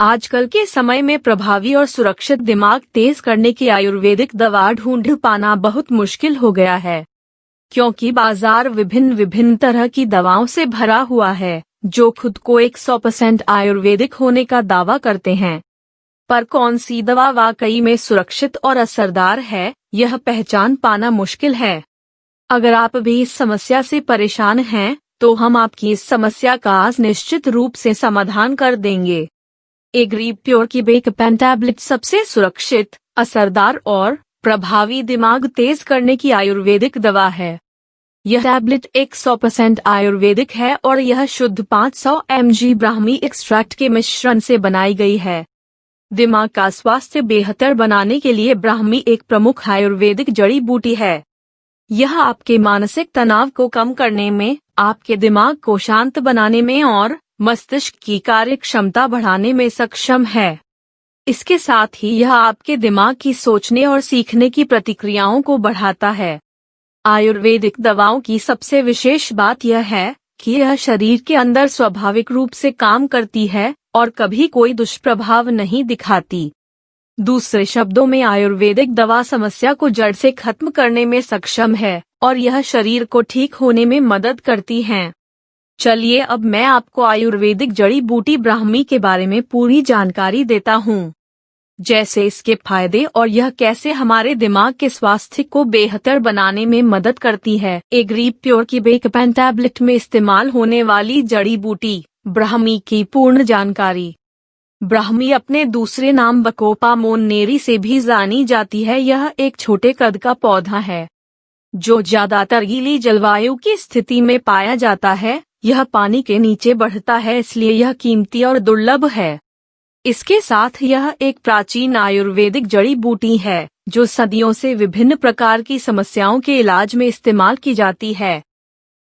आजकल के समय में प्रभावी और सुरक्षित दिमाग तेज करने की आयुर्वेदिक दवा ढूंढ पाना बहुत मुश्किल हो गया है, क्योंकि बाजार विभिन्न तरह की दवाओं से भरा हुआ है जो खुद को 100% आयुर्वेदिक होने का दावा करते हैं। पर कौन सी दवा वाकई में सुरक्षित और असरदार है, यह पहचान पाना मुश्किल है। अगर आप भी इस समस्या से परेशान हैं, तो हम आपकी इस समस्या का आज निश्चित रूप से समाधान कर देंगे। एग्री प्योर की बेकपेन टैबलेट सबसे सुरक्षित, असरदार और प्रभावी दिमाग तेज करने की आयुर्वेदिक दवा है। यह टैबलेट 100% आयुर्वेदिक है और यह शुद्ध 500 mg ब्राह्मी एक्सट्रैक्ट के मिश्रण से बनाई गई है। दिमाग का स्वास्थ्य बेहतर बनाने के लिए ब्राह्मी एक प्रमुख आयुर्वेदिक जड़ी बूटी है। यह आपके मानसिक तनाव को कम करने में, आपके दिमाग को शांत बनाने में और मस्तिष्क की कार्य क्षमता बढ़ाने में सक्षम है। इसके साथ ही यह आपके दिमाग की सोचने और सीखने की प्रतिक्रियाओं को बढ़ाता है। आयुर्वेदिक दवाओं की सबसे विशेष बात यह है कि यह शरीर के अंदर स्वाभाविक रूप से काम करती है और कभी कोई दुष्प्रभाव नहीं दिखाती। दूसरे शब्दों में, आयुर्वेदिक दवा समस्या को जड़ से खत्म करने में सक्षम है और यह शरीर को ठीक होने में मदद करती है। चलिए अब मैं आपको आयुर्वेदिक जड़ी बूटी ब्राह्मी के बारे में पूरी जानकारी देता हूँ, जैसे इसके फायदे और यह कैसे हमारे दिमाग के स्वास्थ्य को बेहतर बनाने में मदद करती है। एग्री प्योर की बेकपेन टैबलेट में इस्तेमाल होने वाली जड़ी बूटी ब्राह्मी की पूर्ण जानकारी। ब्राह्मी अपने दूसरे नाम बकोपा मोन्नेरी से भी जानी जाती है। यह एक छोटे कद का पौधा है जो ज्यादातर गीली जलवायु की स्थिति में पाया जाता है। यह पानी के नीचे बढ़ता है, इसलिए यह कीमती और दुर्लभ है। इसके साथ यह एक प्राचीन आयुर्वेदिक जड़ी बूटी है जो सदियों से विभिन्न प्रकार की समस्याओं के इलाज में इस्तेमाल की जाती है।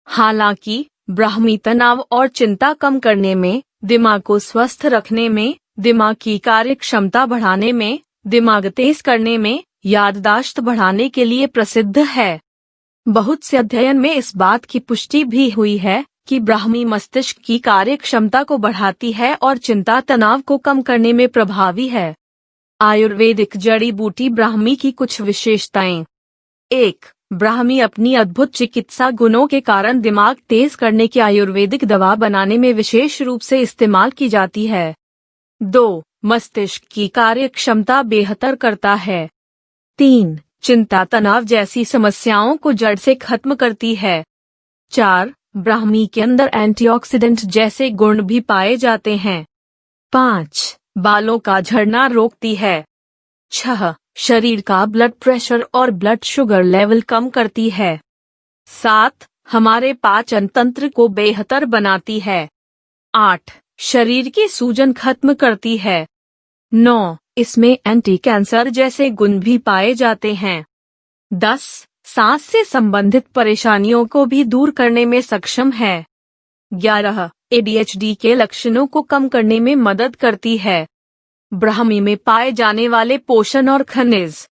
हालांकि ब्राह्मी तनाव और चिंता कम करने में, दिमाग को स्वस्थ रखने में, दिमाग की कार्य क्षमता बढ़ाने में, दिमाग तेज करने में, याददाश्त बढ़ाने के लिए प्रसिद्ध है। बहुत से अध्ययन में इस बात की पुष्टि भी हुई है कि ब्राह्मी मस्तिष्क की कार्य क्षमता को बढ़ाती है और चिंता तनाव को कम करने में प्रभावी है। आयुर्वेदिक जड़ी बूटी ब्राह्मी की कुछ विशेषताएं। 1. ब्राह्मी अपनी अद्भुत चिकित्सा गुणों के कारण दिमाग तेज करने की आयुर्वेदिक दवा बनाने में विशेष रूप से इस्तेमाल की जाती है। 2. मस्तिष्क की कार्य क्षमता बेहतर करता है। 3. चिंता तनाव जैसी समस्याओं को जड़ से खत्म करती है। 4. ब्राह्मी के अंदर एंटीऑक्सीडेंट जैसे गुण भी पाए जाते हैं। 5. बालों का झड़ना रोकती है। 6. शरीर का ब्लड प्रेशर और ब्लड शुगर लेवल कम करती है। 7. हमारे पाचन तंत्र को बेहतर बनाती है। 8. शरीर की सूजन खत्म करती है। 9. इसमें एंटी कैंसर जैसे गुण भी पाए जाते हैं। 10. सांस से संबंधित परेशानियों को भी दूर करने में सक्षम है। 11. ADHD के लक्षणों को कम करने में मदद करती है। ब्राह्मी में पाए जाने वाले पोषण और खनिज।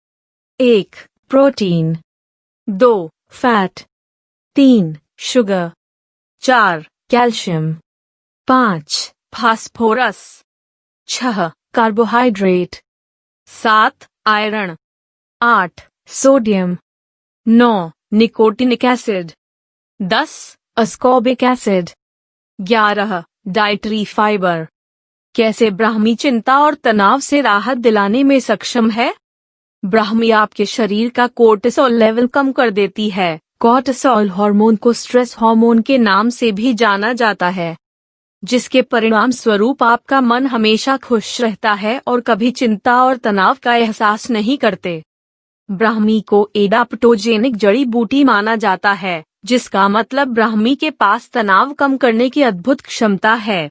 1. Protein. 2. Fat. 3. Sugar. 4. Calcium. 5. Phosphorus. 6. Carbohydrate. 7. Iron. 8. Sodium. 9. Nicotinic acid. 10. Ascorbic acid. 11. Dietary fibre. कैसे ब्राह्मी चिंता और तनाव से राहत दिलाने में सक्षम है? ब्राह्मी आपके शरीर का कोर्टिसोल लेवल कम कर देती है। कोर्टिसोल हार्मोन को स्ट्रेस हार्मोन के नाम से भी जाना जाता है, जिसके परिणाम स्वरूप आपका मन हमेशा खुश रहता है और कभी चिंता और तनाव का एहसास नहीं करते। ब्राह्मी को एडाप्टोजेनिक जड़ी बूटी माना जाता है, जिसका मतलब ब्राह्मी के पास तनाव कम करने की अद्भुत क्षमता है।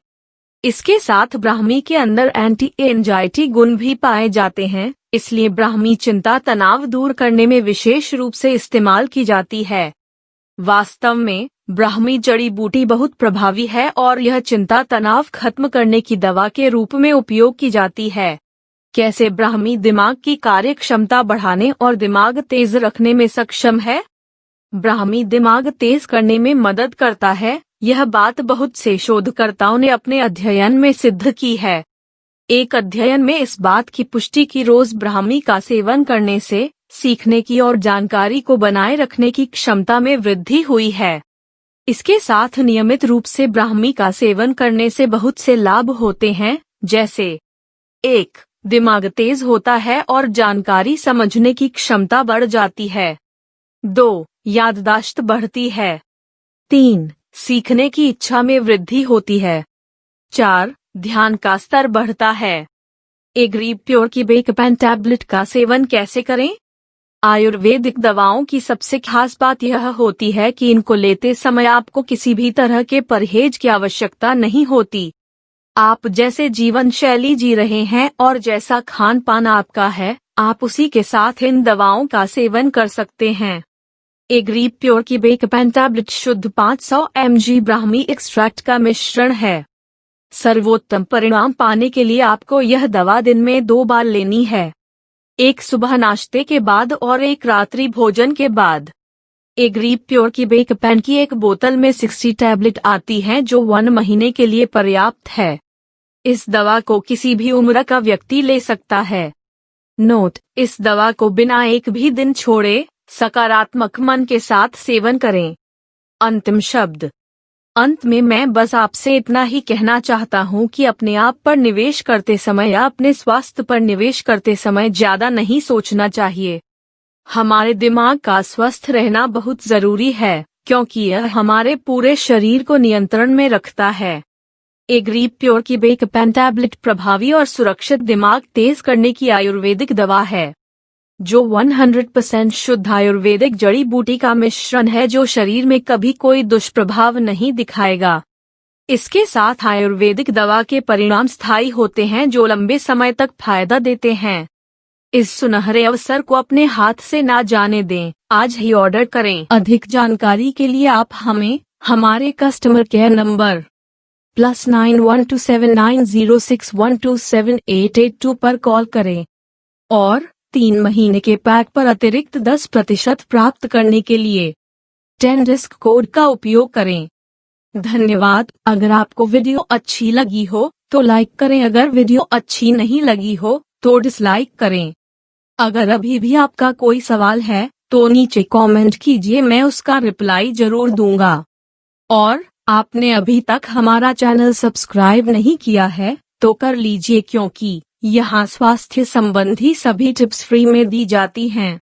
इसके साथ ब्राह्मी के अंदर एंटी एंजाइटी गुण भी पाए जाते हैं, इसलिए ब्राह्मी चिंता तनाव दूर करने में विशेष रूप से इस्तेमाल की जाती है। वास्तव में ब्राह्मी जड़ी बूटी बहुत प्रभावी है और यह चिंता तनाव खत्म करने की दवा के रूप में उपयोग की जाती है। कैसे ब्राह्मी दिमाग की कार्य क्षमता बढ़ाने और दिमाग तेज रखने में सक्षम है? ब्राह्मी दिमाग तेज करने में मदद करता है, यह बात बहुत से शोधकर्ताओं ने अपने अध्ययन में सिद्ध की है। एक अध्ययन में इस बात की पुष्टि की रोज ब्राह्मी का सेवन करने से सीखने की और जानकारी को बनाए रखने की क्षमता में वृद्धि हुई है। इसके साथ नियमित रूप से ब्राह्मी का सेवन करने से बहुत से लाभ होते हैं, जैसे 1. दिमाग तेज होता है और जानकारी समझने की क्षमता बढ़ जाती है। 2. याददाश्त बढ़ती है। 3. सीखने की इच्छा में वृद्धि होती है। 4. ध्यान का स्तर बढ़ता है। एग्रीव प्योर की बेकपैन टैबलेट का सेवन कैसे करें? आयुर्वेदिक दवाओं की सबसे खास बात यह होती है कि इनको लेते समय आपको किसी भी तरह के परहेज की आवश्यकता नहीं होती। आप जैसे जीवन शैली जी रहे हैं और जैसा खान पान आपका है, आप उसी के साथ इन दवाओं का सेवन कर सकते हैं। एग्रीव प्योर की बेकपैन टैबलेट शुद्ध 500 mg ब्राह्मी एक्सट्रैक्ट का मिश्रण है। सर्वोत्तम परिणाम पाने के लिए आपको यह दवा दिन में 2 बार लेनी है, एक सुबह नाश्ते के बाद और एक रात्रि भोजन के बाद। एग्रीव प्योर की बेकपैन की एक बोतल में 60 टैबलेट आती हैं जो 1 महीने के लिए पर्याप्त है। इस दवा को किसी भी उम्र का व्यक्ति ले सकता है। नोट: इस दवा को बिना एक भी दिन छोड़े सकारात्मक मन के साथ सेवन करें। अंतिम शब्द: अंत में मैं बस आपसे इतना ही कहना चाहता हूँ कि अपने आप पर निवेश करते समय या अपने स्वास्थ्य पर निवेश करते समय ज्यादा नहीं सोचना चाहिए। हमारे दिमाग का स्वस्थ रहना बहुत जरूरी है, क्योंकि यह हमारे पूरे शरीर को नियंत्रण में रखता है। एग्रीव प्योर की बेकपैन टैबलेट प्रभावी और सुरक्षित दिमाग तेज करने की आयुर्वेदिक दवा है, जो 100% शुद्ध आयुर्वेदिक जड़ी बूटी का मिश्रण है जो शरीर में कभी कोई दुष्प्रभाव नहीं दिखाएगा। इसके साथ आयुर्वेदिक दवा के परिणाम स्थायी होते हैं जो लंबे समय तक फायदा देते हैं। इस सुनहरे अवसर को अपने हाथ से ना जाने दें, आज ही ऑर्डर करें। अधिक जानकारी के लिए आप हमें हमारे कस्टमर केयर नंबर +91279061278882 पर कॉल करें और 3 महीने के पैक पर अतिरिक्त 10% प्राप्त करने के लिए 10 डिस्क कोड का उपयोग करें। धन्यवाद। अगर आपको वीडियो अच्छी लगी हो तो लाइक करें, अगर वीडियो अच्छी नहीं लगी हो तो डिसलाइक करें। अगर अभी भी आपका कोई सवाल है तो नीचे कमेंट कीजिए, मैं उसका रिप्लाई जरूर दूंगा। और आपने अभी तक हमारा चैनल सब्सक्राइब नहीं किया है तो कर लीजिए, क्योंकि यहाँ स्वास्थ्य संबंधी सभी टिप्स फ्री में दी जाती हैं।